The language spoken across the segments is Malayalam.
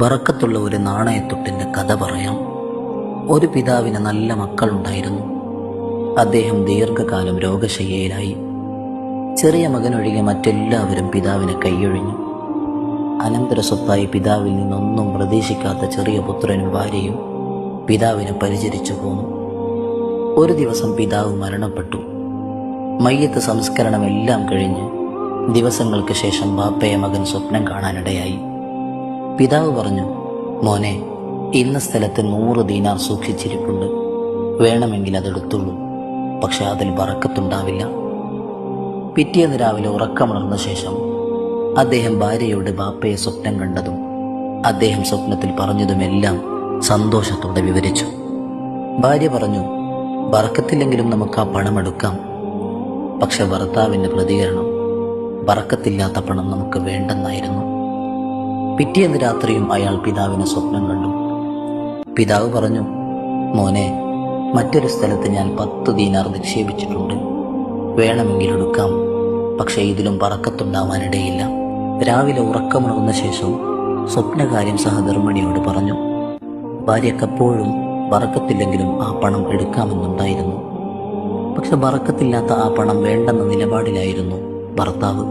ബറക്കത്തുള്ള ഒരു നാണയത്തുട്ടിൻ്റെ കഥ പറയാം. ഒരു പിതാവിന് നല്ല മക്കളുണ്ടായിരുന്നു. അദ്ദേഹം ദീർഘകാലം രോഗശയ്യയിലായി. ചെറിയ മകനൊഴികെ മറ്റെല്ലാവരും പിതാവിനെ കൈയൊഴിഞ്ഞു. അനന്തര സ്വത്തായി പിതാവിൽ നിന്നൊന്നും പ്രതീക്ഷിക്കാത്ത ചെറിയ പുത്രനും ഭാര്യയും പിതാവിനെ പരിചരിച്ചു പോന്നു. ഒരു ദിവസം പിതാവ് മരണപ്പെട്ടു. മയ്യത്ത് സംസ്കരണം എല്ലാം കഴിഞ്ഞ് ദിവസങ്ങൾക്ക് ശേഷം ബാപ്പയെ മകൻ സ്വപ്നം കാണാനിടയായി. പിതാവ് പറഞ്ഞു, മോനെ, ഇന്ന സ്ഥലത്ത് 100 ദീനാർ സൂക്ഷിച്ചിരിപ്പുണ്ട്, വേണമെങ്കിൽ അതെടുത്തുള്ളൂ, പക്ഷെ അതിൽ ബറക്കത്തുണ്ടാവില്ല. പിറ്റേന്ന് രാവിലെ ഉറക്കമുണർന്ന ശേഷം അദ്ദേഹം ഭാര്യയോട് ബാപ്പയെ സ്വപ്നം കണ്ടതും അദ്ദേഹം സ്വപ്നത്തിൽ പറഞ്ഞതുമെല്ലാം സന്തോഷത്തോടെ വിവരിച്ചു. ഭാര്യ പറഞ്ഞു, ബറക്കത്തില്ലെങ്കിലും നമുക്ക് ആ പണം എടുക്കാം. പക്ഷെ ഭർത്താവിൻ്റെ പ്രതികരണം, ബറക്കത്തില്ലാത്ത പണം നമുക്ക് വേണ്ടെന്നായിരുന്നു. പിറ്റേന്ന് രാത്രിയും അയാൾ പിതാവിനെ സ്വപ്നം കണ്ടു. പിതാവ് പറഞ്ഞു, മോനെ, മറ്റൊരു സ്ഥലത്ത് ഞാൻ 10 ദീനാർ നിക്ഷേപിച്ചിട്ടുണ്ട്, വേണമെങ്കിൽ എടുക്കാം, പക്ഷേ ഇതിലും ബറക്കത്തുണ്ടാവാനിടയില്ല. രാവിലെ ഉറക്കമുണർന്ന ശേഷം സ്വപ്നകാര്യം സഹധർമ്മിണിയോട് പറഞ്ഞു. ഭാര്യക്കെപ്പോഴും ബറക്കത്തില്ലെങ്കിലും ആ പണം എടുക്കാമെന്നുണ്ടായിരുന്നു. പക്ഷെ ബറക്കത്തില്ലാത്ത ആ പണം വേണ്ടെന്ന നിലപാടിലായിരുന്നു ഭർത്താവ്.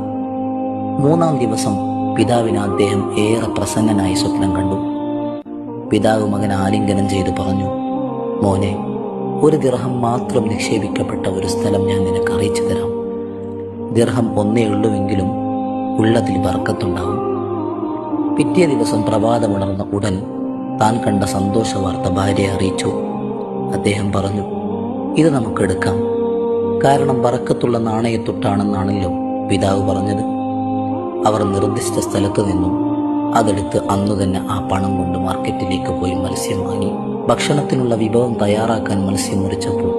3-ാം ദിവസം പിതാവിന് അദ്ദേഹം ഏറെ പ്രസന്നനായി സ്വപ്നം കണ്ടു. പിതാവ് മകൻ ആലിംഗനം ചെയ്ത് പറഞ്ഞു, മോനെ, 1 ദിർഹം മാത്രം നിക്ഷേപിക്കപ്പെട്ട ഒരു സ്ഥലം ഞാൻ നിനക്ക് അറിയിച്ചു തരാം. ദിർഹം ഒന്നേ ഉള്ളുവെങ്കിലും ഉള്ളതിൽ ബർക്കത്തുണ്ടാവും. പിറ്റേ ദിവസം പ്രഭാതമുണർന്ന ഉടൻ താൻ കണ്ട സന്തോഷ വാർത്ത ഭാര്യയെ അറിയിച്ചു. അദ്ദേഹം പറഞ്ഞു, ഇത് നമുക്കെടുക്കാം, കാരണം ബറക്കത്തുള്ള നാണയത്തൊട്ടാണെന്നാണല്ലോ പിതാവ് പറഞ്ഞത്. അവർ നിർദ്ദിഷ്ട സ്ഥലത്ത് നിന്നും അതെടുത്ത് അന്നു തന്നെ ആ പണം കൊണ്ട് മാർക്കറ്റിലേക്ക് പോയി മത്സ്യം വാങ്ങി. ഭക്ഷണത്തിനുള്ള വിഭവം തയ്യാറാക്കാൻ മത്സ്യം മുറിച്ചപ്പോൾ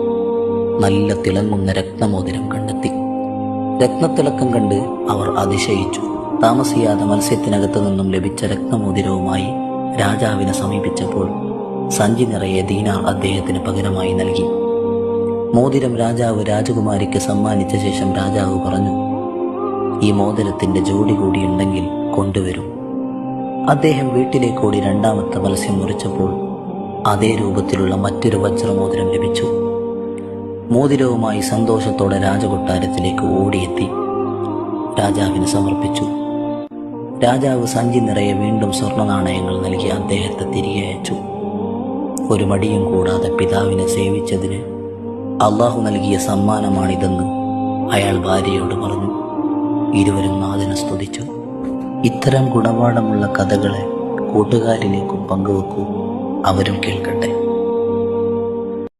നല്ല തിളങ്ങുന്ന രത്നമോതിരം കണ്ടെത്തി. രത്നത്തിളക്കം കണ്ട് അവർ അതിശയിച്ചു. താമസിയാതെ മത്സ്യത്തിനകത്ത് നിന്നും ലഭിച്ച രത്നമോതിരവുമായി രാജാവിനെ സമീപിച്ചപ്പോൾ സഞ്ചി നിറയെ ദീനാർ അദ്ദേഹത്തിന് പകരമായി നൽകി. മോതിരം രാജാവ് രാജകുമാരിക്ക് സമ്മാനിച്ച ശേഷം രാജാവ് പറഞ്ഞു, ഈ മോതിരത്തിന്റെ ജോഡി കൂടിയുണ്ടെങ്കിൽ കൊണ്ടുവരും. അദ്ദേഹം വീട്ടിലേക്കോടി 2ാമത്തെ മത്സ്യം മുറിച്ചപ്പോൾ അതേ രൂപത്തിലുള്ള മറ്റൊരു വജ്രമോതിരം ലഭിച്ചു. മോതിരവുമായി സന്തോഷത്തോടെ രാജകൊട്ടാരത്തിലേക്ക് ഓടിയെത്തി രാജാവിന് സമർപ്പിച്ചു. രാജാവ് സഞ്ചി നിറയെ വീണ്ടും സ്വർണ്ണ നാണയങ്ങൾ നൽകി അദ്ദേഹത്തെ തിരികെ അയച്ചു. ഒരു മടിയും കൂടാതെ പിതാവിനെ സേവിച്ചതിന് അള്ളാഹു നൽകിയ സമ്മാനമാണിതെന്ന് അയാൾ ഭാര്യയോട് പറഞ്ഞു. ഇരുവരും നാഥനെ സ്തുതിച്ചു. ഇത്തരം ഗുണപാഠമുള്ള കഥകളെ കൂട്ടുകാരിലേക്കും പങ്കുവെക്കൂ, അവരും കേൾക്കട്ടെ.